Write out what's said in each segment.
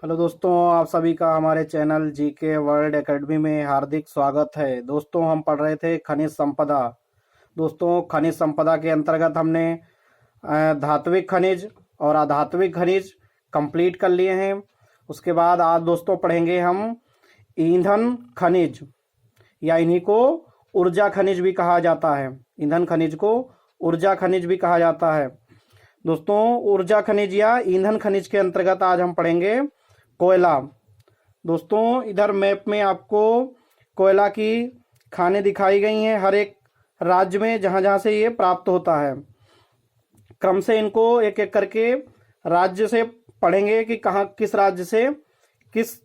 Hello दोस्तों, आप सभी का हमारे चैनल जीके वर्ल्ड एकेडमी में हार्दिक स्वागत है। दोस्तों, हम पढ़ रहे थे खनिज संपदा। दोस्तों, खनिज संपदा के अंतर्गत हमने धात्विक खनिज और अधात्विक खनिज कंप्लीट कर लिए हैं। उसके बाद आज दोस्तों पढ़ेंगे हम ईंधन खनिज, या इन्हीं को ऊर्जा खनिज भी कहा जाता है। ईंधन खनिज को ऊर्जा खनिज भी कहा जाता है। दोस्तों, ऊर्जा खनिज या ईंधन खनिज के अंतर्गत आज हम पढ़ेंगे कोयला। दोस्तों, इधर मैप में आपको कोयला की खानें दिखाई गई हैं, हर एक राज्य में जहां जहां से ये प्राप्त होता है। क्रम से इनको एक एक करके राज्य से पढ़ेंगे कि कहाँ किस राज्य से, किस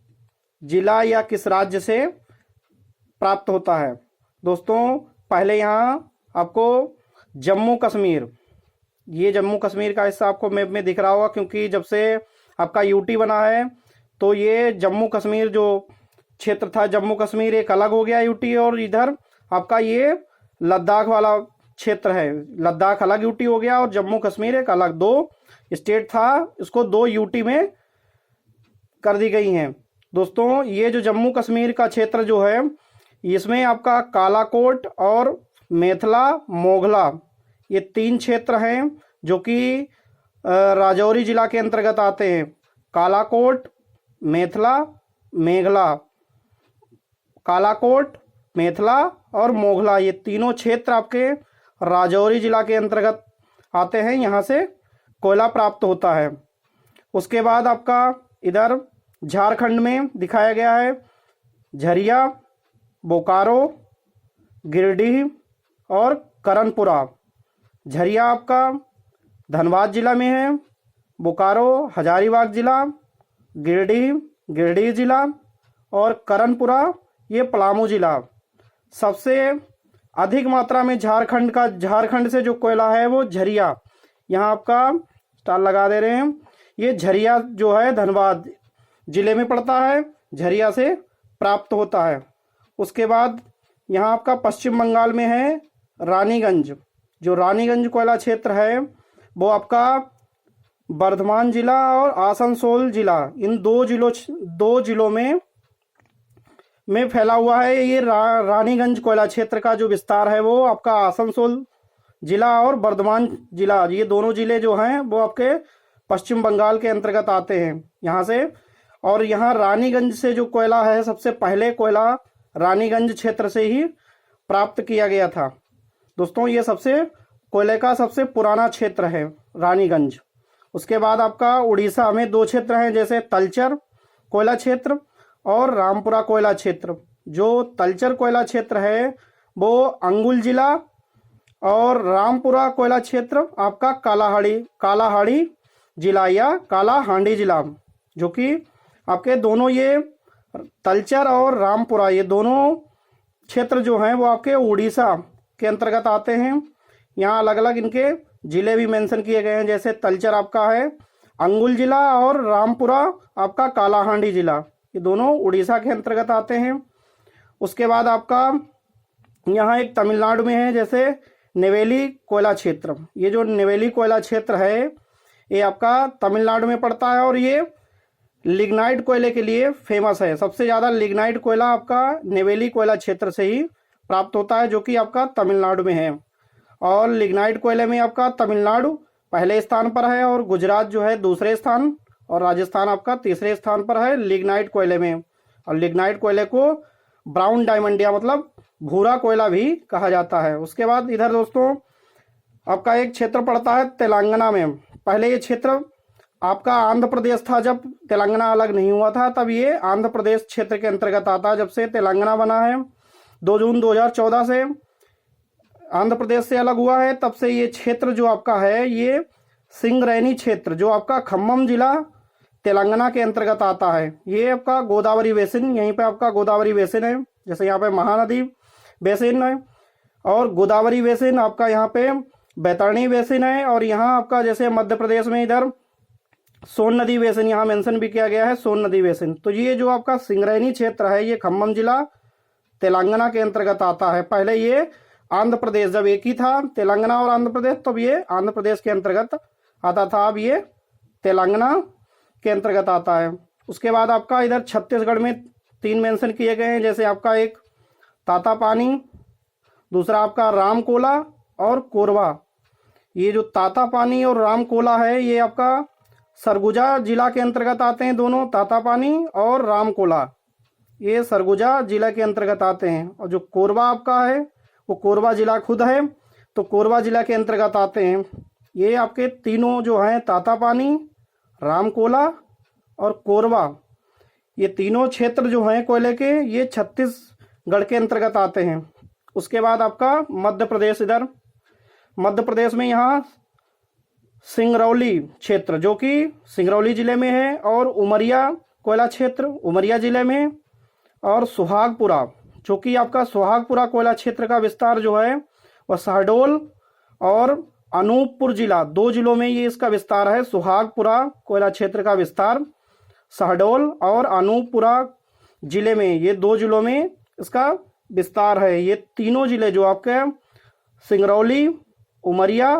जिला या किस राज्य से प्राप्त होता है। दोस्तों, पहले यहाँ आपको जम्मू कश्मीर, ये जम्मू कश्मीर का हिस्सा आपको मैप में दिख रहा होगा, क्योंकि जब से आपका यूटी बना है तो ये जम्मू कश्मीर जो क्षेत्र था, जम्मू कश्मीर एक अलग हो गया यूटी, और इधर आपका ये लद्दाख वाला क्षेत्र है, लद्दाख अलग यूटी हो गया और जम्मू कश्मीर एक अलग, दो स्टेट था, इसको दो यूटी में कर दी गई हैं। दोस्तों, ये जो जम्मू कश्मीर का क्षेत्र जो है, इसमें आपका कालाकोट और मेथला मोगला, ये तीन क्षेत्र हैं जो कि राजौरी जिला के अंतर्गत आते हैं। कालाकोट, मेथला, मेघला, कालाकोट, मेथला और मोगला, ये तीनों क्षेत्र आपके राजौरी जिला के अंतर्गत आते हैं। यहाँ से कोयला प्राप्त होता है। उसके बाद आपका इधर झारखंड में दिखाया गया है झरिया, बोकारो, गिरिडीह और करनपुरा। झरिया आपका धनबाद जिला में है, बोकारो हजारीबाग जिला, गिरिडीह जिला और करनपुरा ये पलामू जिला। सबसे अधिक मात्रा में झारखंड से जो कोयला है वो झरिया, यहाँ आपका स्टार लगा दे रहे हैं, ये झरिया जो है धनबाद जिले में पड़ता है, झरिया से प्राप्त होता है। उसके बाद यहाँ आपका पश्चिम बंगाल में है रानीगंज। जो रानीगंज कोयला क्षेत्र है वो आपका बर्धमान जिला और आसनसोल जिला, इन दो जिलों में फैला हुआ है। ये रानीगंज कोयला क्षेत्र का जो विस्तार है वो आपका आसनसोल जिला और बर्धमान जिला, ये दोनों जिले जो हैं वो आपके पश्चिम बंगाल के अंतर्गत आते हैं यहाँ से। और यहाँ रानीगंज से जो कोयला है, सबसे पहले कोयला रानीगंज क्षेत्र से ही प्राप्त किया गया था। दोस्तों, ये कोयले का सबसे पुराना क्षेत्र है रानीगंज। उसके बाद आपका उड़ीसा में दो क्षेत्र हैं, जैसे तलचर कोयला क्षेत्र और रामपुरा कोयला क्षेत्र। जो तलचर कोयला क्षेत्र है वो अंगुल जिला और रामपुरा कोयला क्षेत्र आपका कालाहाड़ी जिला या कालाहांडी जिला, जो कि आपके दोनों ये तलचर और रामपुरा, ये दोनों क्षेत्र जो हैं वो आपके उड़ीसा के अंतर्गत आते हैं। यहाँ अलग अलग इनके जिले भी मेंशन किए गए हैं, जैसे तलचर आपका है अंगुल जिला और रामपुरा आपका कालाहांडी जिला, ये दोनों उड़ीसा के अंतर्गत आते हैं। उसके बाद आपका यहाँ एक तमिलनाडु में है, जैसे नेवेली कोयला क्षेत्र। ये जो नेवेली कोयला क्षेत्र है ये आपका तमिलनाडु में पड़ता है और ये लिग्नाइट कोयले के लिए फेमस है। सबसे ज़्यादा लिग्नाइट कोयला आपका नेवेली कोयला क्षेत्र से ही प्राप्त होता है, जो कि आपका तमिलनाडु में है। और लिग्नाइट कोयले में आपका तमिलनाडु पहले स्थान पर है और गुजरात जो है दूसरे स्थान और राजस्थान आपका तीसरे स्थान पर है लिग्नाइट कोयले में। और लिग्नाइट कोयले को ब्राउन डायमंडिया मतलब भूरा कोयला भी कहा जाता है। उसके बाद इधर दोस्तों आपका एक क्षेत्र पड़ता है तेलंगाना में। पहले ये क्षेत्र आपका आंध्र प्रदेश था, जब तेलंगाना अलग नहीं हुआ था तब ये आंध्र प्रदेश क्षेत्र के अंतर्गत आता है। जब से तेलंगाना बना है 2 जून 2014 से आंध्र प्रदेश से अलग हुआ है, तब से ये क्षेत्र जो आपका है ये सिंगरैनी क्षेत्र, जो आपका खम्मम जिला तेलंगाना के अंतर्गत आता है। ये आपका गोदावरी बेसिन, यहीं पे आपका गोदावरी बेसिन है, जैसे यहाँ पे महानदी बेसिन है और गोदावरी बेसिन आपका यहाँ पे बैतरणी बेसिन है। और यहाँ आपका जैसे मध्य प्रदेश में इधर सोन नदी बेसिन यहाँ मेंशन भी किया गया है, सोन नदी बेसिन। तो ये जो आपका सिंगरैनी क्षेत्र है ये खम्मम जिला तेलंगाना के अंतर्गत आता है। पहले ये आंध्र प्रदेश, जब एक ही था तेलंगाना और आंध्र प्रदेश, तब ये आंध्र प्रदेश के अंतर्गत आता था, अब ये तेलंगाना के अंतर्गत आता है। उसके बाद आपका इधर छत्तीसगढ़ में 3 मेंशन किए गए हैं, जैसे आपका एक तातापानी, दूसरा आपका रामकोला और कोरबा। ये जो तातापानी और रामकोला है ये आपका सरगुजा जिला के अंतर्गत आते हैं, दोनों तातापानी और रामकोला ये सरगुजा जिला के अंतर्गत आते हैं। और जो कोरबा आपका है वो कोरबा जिला खुद है, तो कोरबा जिला के अंतर्गत आते हैं। ये आपके तीनों जो हैं तातापानी, रामकोला और कोरबा, ये तीनों क्षेत्र जो हैं कोयले के ये छत्तीसगढ़ के अंतर्गत आते हैं। उसके बाद आपका मध्य प्रदेश, इधर मध्य प्रदेश में यहाँ सिंगरौली क्षेत्र जो कि सिंगरौली जिले में है, और उमरिया कोयला क्षेत्र उमरिया जिले में, और सुहागपुरा जो कि आपका सुहागपुरा कोयला क्षेत्र का विस्तार जो है वह शहडोल और अनूपपुर जिला, 2 जिलों में ये इसका विस्तार है। सुहागपुरा कोयला क्षेत्र का विस्तार शहडोल और अनूपपुरा जिले में, ये 2 जिलों में इसका विस्तार है। ये तीनों जिले जो आपके सिंगरौली, उमरिया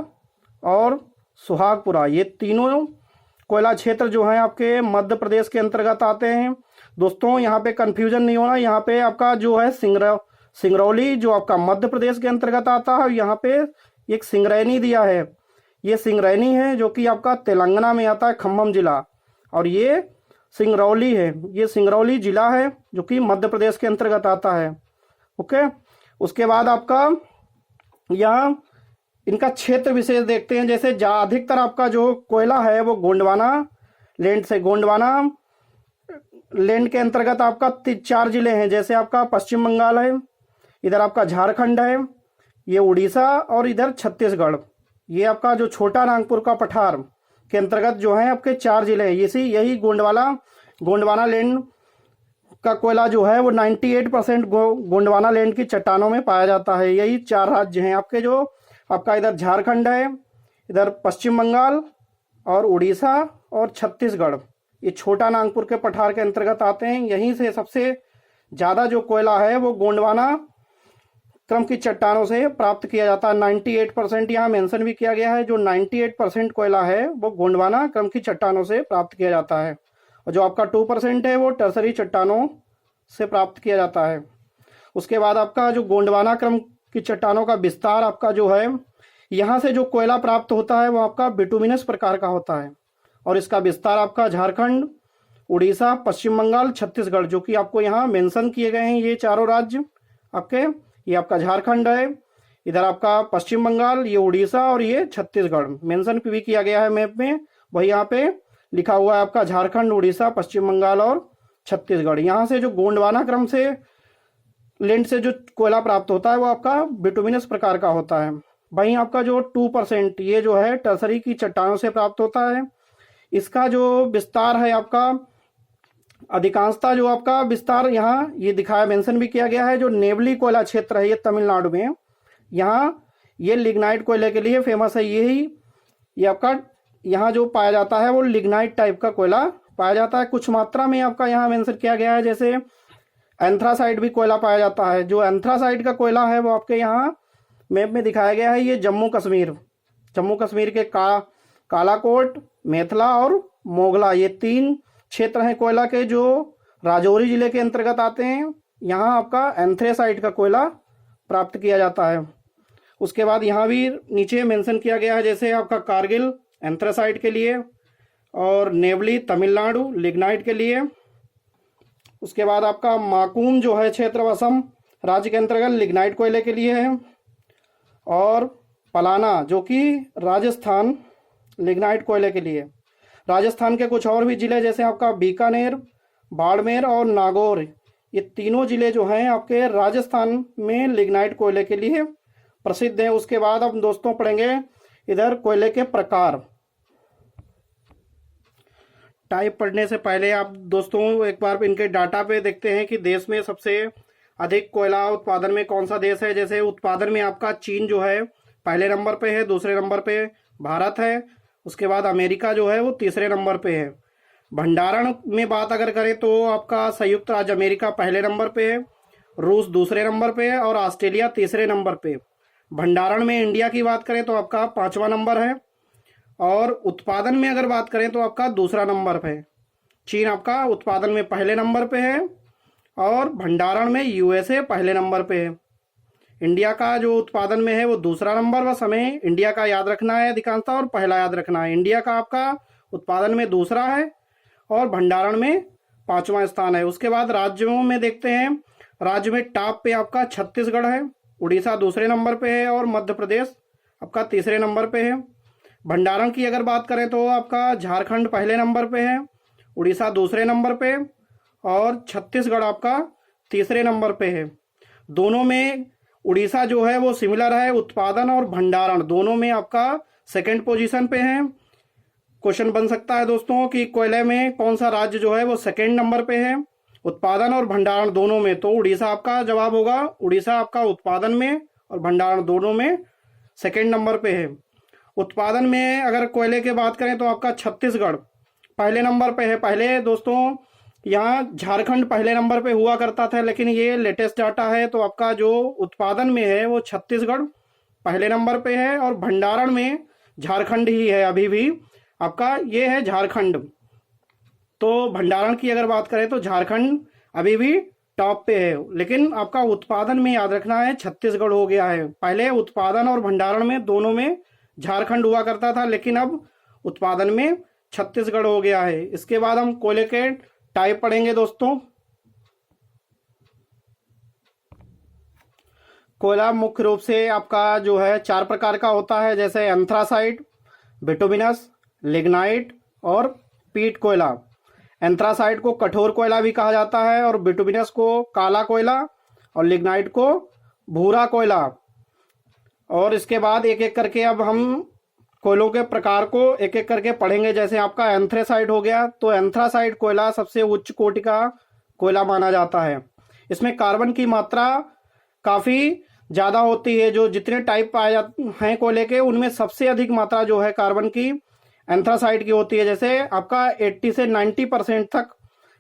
और सुहागपुरा, ये तीनों कोयला क्षेत्र जो हैं आपके मध्य प्रदेश के अंतर्गत आते हैं। दोस्तों यहाँ पे कंफ्यूजन नहीं होना, यहाँ पे आपका जो है सिंगरौली जो आपका मध्य प्रदेश के अंतर्गत आता है, यहाँ पे एक सिंगरैनी दिया है, ये सिंगरैनी है जो कि आपका तेलंगाना में आता है, खम्भम जिला, और ये सिंगरौली है, ये सिंगरौली जिला है जो कि मध्य प्रदेश के अंतर्गत आता है। ओके, उसके बाद आपका यहाँ इनका क्षेत्र विशेष देखते हैं। जैसे अधिकतर आपका जो कोयला है वो गोंडवाना लैंड से, गोंडवाना लैंड के अंतर्गत आपका 4 जिले हैं, जैसे आपका पश्चिम बंगाल है, इधर आपका झारखंड है, ये उड़ीसा और इधर छत्तीसगढ़। ये आपका जो छोटा नागपुर का पठार के अंतर्गत जो है आपके 4 जिले हैं। यही गोंडवाना लैंड का कोयला जो है वो 98% गोंडवाना लैंड की चट्टानों में पाया जाता है। यही 4 राज्य हैं आपके, जो आपका इधर झारखंड है, इधर पश्चिम बंगाल और उड़ीसा और छत्तीसगढ़, ये छोटा नागपुर के पठार के अंतर्गत आते हैं। यहीं से सबसे ज़्यादा जो कोयला है वो गोंडवाना क्रम की चट्टानों से प्राप्त किया जाता है। 98% यहाँ मेंशन भी किया गया है, जो 98% कोयला है वो गोंडवाना क्रम की चट्टानों से प्राप्त किया जाता है, और जो आपका 2% है वो टर्सरी चट्टानों से प्राप्त किया जाता है। उसके बाद आपका जो गोंडवाना क्रम की चट्टानों का विस्तार आपका जो है, यहाँ से जो कोयला प्राप्त होता है वो आपका बिटुमिनस प्रकार का होता है, और इसका विस्तार आपका झारखंड, उड़ीसा, पश्चिम बंगाल, छत्तीसगढ़, जो कि आपको यहाँ मेंशन किए गए हैं, ये 4 राज्य आपके, ये आपका झारखंड है, इधर आपका पश्चिम बंगाल, ये उड़ीसा और ये छत्तीसगढ़ मेंशन भी किया गया है मैप में, वही यहाँ पे लिखा हुआ है आपका झारखंड, उड़ीसा, पश्चिम बंगाल और छत्तीसगढ़। यहाँ से जो गोंडवाना क्रम से लैंड से जो कोयला प्राप्त होता है वो आपका बिटुमिनस प्रकार का होता है। वहीं आपका जो 2% ये जो है टर्सरी की चट्टानों से प्राप्त होता है। इसका जो विस्तार है आपका, अधिकांशता जो आपका विस्तार यहाँ ये दिखाया, मेंशन भी किया गया है, जो नेवली कोयला क्षेत्र है ये तमिलनाडु में, यहाँ ये लिग्नाइट कोयले के लिए फेमस है। ये आपका यहाँ जो पाया जाता है वो लिग्नाइट टाइप का कोयला पाया जाता है। कुछ मात्रा में आपका यहाँ मेंशन किया गया है, जैसे एंथ्रासाइट भी कोयला पाया जाता है। जो एंथ्रासाइट का कोयला है वो आपके यहाँ मैप में दिखाया गया है, ये जम्मू कश्मीर के कालाकोट, मेथला और मोगला, ये 3 क्षेत्र हैं कोयला के जो राजौरी जिले के अंतर्गत आते हैं। यहाँ आपका एंथ्रासाइट का कोयला प्राप्त किया जाता है। उसके बाद यहाँ भी नीचे मेंशन किया गया है, जैसे आपका कारगिल एंथ्रासाइट के लिए और नेवली तमिलनाडु लिग्नाइट के लिए। उसके बाद आपका माकूम जो है क्षेत्र असम राज्य के अंतर्गत लिग्नाइट कोयले के लिए है, और पलाना जो कि राजस्थान लिग्नाइट कोयले के लिए। राजस्थान के कुछ और भी जिले जैसे आपका बीकानेर, बाड़मेर और नागौर, ये तीनों जिले जो हैं आपके राजस्थान में लिग्नाइट कोयले के लिए प्रसिद्ध हैं। उसके बाद अब दोस्तों पढ़ेंगे इधर कोयले के प्रकार। टाइप पढ़ने से पहले आप दोस्तों एक बार इनके डाटा पे देखते हैं कि देश में सबसे अधिक कोयला उत्पादन में कौन सा देश है। जैसे उत्पादन में आपका चीन जो है पहले नंबर पे है, दूसरे नंबर पे भारत है, उसके बाद अमेरिका जो है वो तीसरे नंबर पे है। भंडारण में बात अगर करें तो आपका संयुक्त राज्य अमेरिका पहले नंबर पे है, रूस दूसरे नंबर पे है और ऑस्ट्रेलिया तीसरे नंबर पे। भंडारण में इंडिया की बात करें तो आपका 5वां नंबर है, और उत्पादन में अगर बात करें तो आपका दूसरा नंबर पे है। चीन आपका उत्पादन में पहले नंबर पे है और भंडारण में यूएसए पहले नंबर पे है। इंडिया का जो उत्पादन में है वो दूसरा नंबर, बस हमें इंडिया का याद रखना है अधिकांशतः और पहला याद रखना है। इंडिया का आपका उत्पादन में दूसरा है और भंडारण में 5वां स्थान है। उसके बाद राज्यों में देखते हैं, राज्य में टॉप पे आपका छत्तीसगढ़ है, उड़ीसा दूसरे नंबर पे है और मध्य प्रदेश आपका तीसरे नंबर पे है। भंडारण की अगर बात करें तो आपका झारखंड पहले नंबर पे है, उड़ीसा दूसरे नंबर पे और छत्तीसगढ़ आपका तीसरे नंबर पे है। दोनों में उड़ीसा जो है वो सिमिलर है, उत्पादन और भंडारण दोनों में आपका सेकंड पोजीशन पे है। क्वेश्चन बन सकता है दोस्तों कि कोयले में कौन सा राज्य जो है वो सेकंड नंबर पे है उत्पादन और भंडारण दोनों में, तो उड़ीसा आपका जवाब होगा। उड़ीसा आपका उत्पादन में और भंडारण दोनों में सेकंड नंबर पे है। उत्पादन में अगर कोयले की बात करें तो आपका छत्तीसगढ़ पहले नंबर पे है। पहले दोस्तों यहाँ झारखंड पहले नंबर पे हुआ करता था, लेकिन ये लेटेस्ट डाटा है तो आपका जो उत्पादन में है वो छत्तीसगढ़ पहले नंबर पे है और भंडारण में झारखंड ही है अभी भी आपका, ये है झारखंड। तो भंडारण की अगर बात करें तो झारखंड अभी भी टॉप पे है, लेकिन आपका उत्पादन में याद रखना है छत्तीसगढ़ हो गया है। पहले उत्पादन और भंडारण में दोनों में झारखंड हुआ करता था, लेकिन अब उत्पादन में छत्तीसगढ़ हो गया है। इसके बाद हम कोयले के टाइप पढ़ेंगे दोस्तों। कोयला मुख्य रूप से आपका जो है 4 प्रकार का होता है, जैसे एंथ्रासाइट, बिटुमिनस, लिग्नाइट और पीट कोयला। एंथ्रासाइट को कठोर कोयला भी कहा जाता है और बिटुमिनस को काला कोयला और लिग्नाइट को भूरा कोयला। और इसके बाद एक एक करके अब हम कोयलों के प्रकार को एक एक करके पढ़ेंगे। जैसे आपका एंथ्रासाइट हो गया, तो एंथ्रासाइट कोयला सबसे उच्च कोटि का कोयला माना जाता है। इसमें कार्बन की मात्रा काफ़ी ज़्यादा होती है। जो जितने टाइप पाए जाते हैं कोयले के, उनमें सबसे अधिक मात्रा जो है कार्बन की एंथ्रासाइट की होती है। जैसे आपका 80 से 90% तक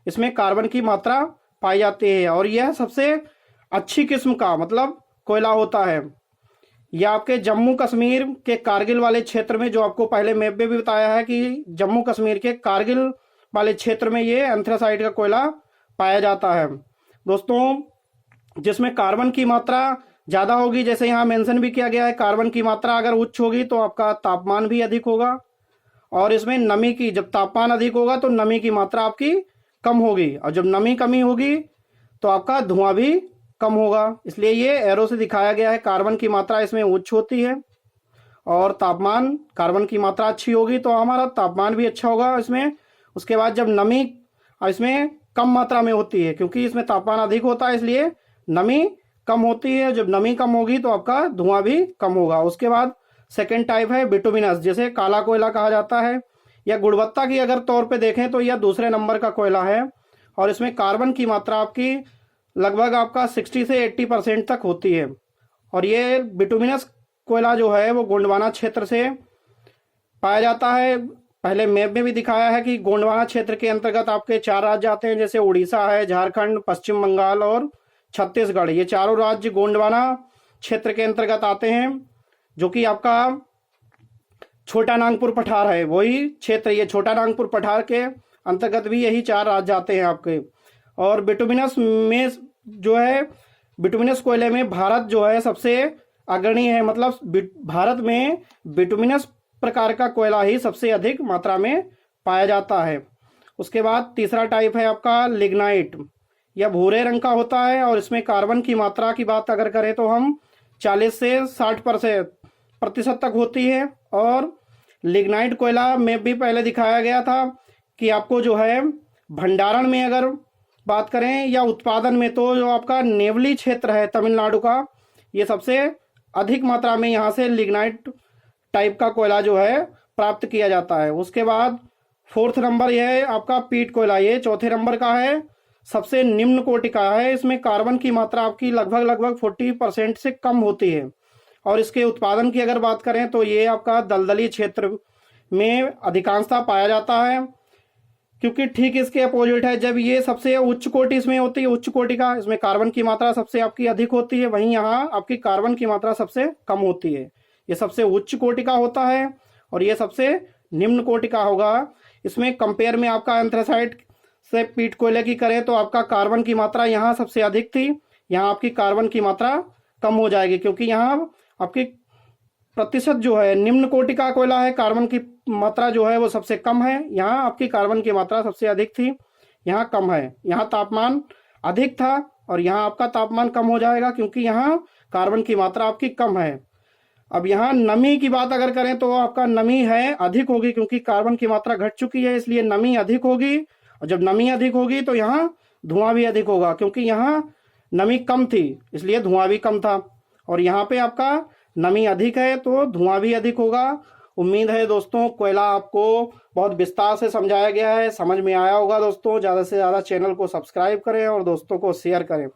इसमें कार्बन की मात्रा पाई जाती है और यह सबसे अच्छी किस्म का मतलब कोयला होता है। यह आपके जम्मू कश्मीर के कारगिल वाले क्षेत्र में, जो आपको पहले मैप में भी बताया है कि जम्मू कश्मीर के कारगिल वाले क्षेत्र में ये एंथ्रासाइट का कोयला पाया जाता है दोस्तों, जिसमें कार्बन की मात्रा ज़्यादा होगी। जैसे यहाँ मेंशन भी किया गया है, कार्बन की मात्रा अगर उच्च होगी तो आपका तापमान भी अधिक होगा और इसमें नमी की, जब तापमान अधिक होगा तो नमी की मात्रा आपकी कम होगी और जब नमी कमी होगी तो आपका धुआं भी कम होगा। इसलिए ये एरो से दिखाया गया है। कार्बन की मात्रा इसमें उच्च होती है और तापमान, कार्बन की मात्रा अच्छी होगी तो हमारा तापमान भी अच्छा होगा इसमें। उसके बाद जब नमी इसमें कम मात्रा में होती है, क्योंकि इसमें तापमान अधिक होता है इसलिए नमी कम होती है। जब नमी कम होगी तो आपका धुआं भी कम होगा। उसके बाद सेकेंड टाइप है बिटुमिनस, जिसे काला कोयला कहा जाता है। यह गुणवत्ता की अगर तौर पे देखें तो यह दूसरे नंबर का कोयला है और इसमें कार्बन की मात्रा आपकी लगभग आपका 60 से 80% तक होती है। और ये बिटुमिनस कोयला जो है वो गोंडवाना क्षेत्र से पाया जाता है। पहले मैप में भी दिखाया है कि गोंडवाना क्षेत्र के अंतर्गत आपके 4 राज्य आते हैं, जैसे उड़ीसा है, झारखंड, पश्चिम बंगाल और छत्तीसगढ़। ये चारों राज्य गोंडवाना क्षेत्र के अंतर्गत आते हैं, जो कि आपका छोटा नागपुर पठार है वही क्षेत्र। ये छोटा नागपुर पठार के अंतर्गत भी यही 4 राज्य आते हैं आपके। और बिटुमिनस में जो है, बिटुमिनस कोयले में भारत जो है सबसे अग्रणी है। मतलब भारत में बिटुमिनस प्रकार का कोयला ही सबसे अधिक मात्रा में पाया जाता है। उसके बाद तीसरा टाइप है आपका लिग्नाइट। यह भूरे रंग का होता है और इसमें कार्बन की मात्रा की बात अगर करें तो हम 40 से 60% तक होती है। और लिग्नाइट कोयला में भी पहले दिखाया गया था कि आपको जो है भंडारण में अगर बात करें या उत्पादन में, तो जो आपका नेवली क्षेत्र है तमिलनाडु का, ये सबसे अधिक मात्रा में यहाँ से लिग्नाइट टाइप का कोयला जो है प्राप्त किया जाता है। उसके बाद 4th नंबर यह है आपका पीट कोयला। ये 4थे नंबर का है, सबसे निम्न कोटि का है। इसमें कार्बन की मात्रा आपकी लगभग 40% से कम होती है। और इसके उत्पादन की अगर बात करें तो ये आपका दलदली क्षेत्र में अधिकांशतः पाया जाता है, क्योंकि ठीक इसके अपोजिट है। जब ये सबसे उच्च कोटि इसमें होती है, उच्च कोटि का, इसमें कार्बन की मात्रा सबसे आपकी अधिक होती है, वहीं यहाँ आपकी कार्बन की मात्रा सबसे कम होती है। ये सबसे उच्च कोटि का होता है और ये सबसे निम्न कोटि का होगा। इसमें कंपेयर में आपका एंथ्रासाइट से पीट कोयले की करें तो आपका कार्बन की मात्रा यहाँ सबसे अधिक थी, यहाँ आपकी कार्बन की मात्रा कम हो जाएगी, क्योंकि यहाँ आपकी प्रतिशत जो है निम्न कोटि का कोयला है, कार्बन की मात्रा जो है वो सबसे कम है। यहाँ आपकी कार्बन की मात्रा सबसे अधिक थी, यहाँ कम है। यहाँ तापमान अधिक था और यहाँ आपका तापमान कम हो जाएगा, क्योंकि यहाँ कार्बन की मात्रा आपकी कम है। अब यहाँ नमी की बात अगर करें तो आपका नमी है अधिक होगी, क्योंकि कार्बन की मात्रा घट चुकी है, इसलिए नमी अधिक होगी। और जब नमी अधिक होगी तो यहाँ धुआं भी अधिक होगा, क्योंकि यहाँ नमी कम थी इसलिए धुआं भी कम था। और यहाँ पे आपका नमी अधिक है तो धुआं भी अधिक होगा। उम्मीद है दोस्तों कोयला आपको बहुत विस्तार से समझाया गया है, समझ में आया होगा। दोस्तों ज़्यादा से ज़्यादा चैनल को सब्सक्राइब करें और दोस्तों को शेयर करें।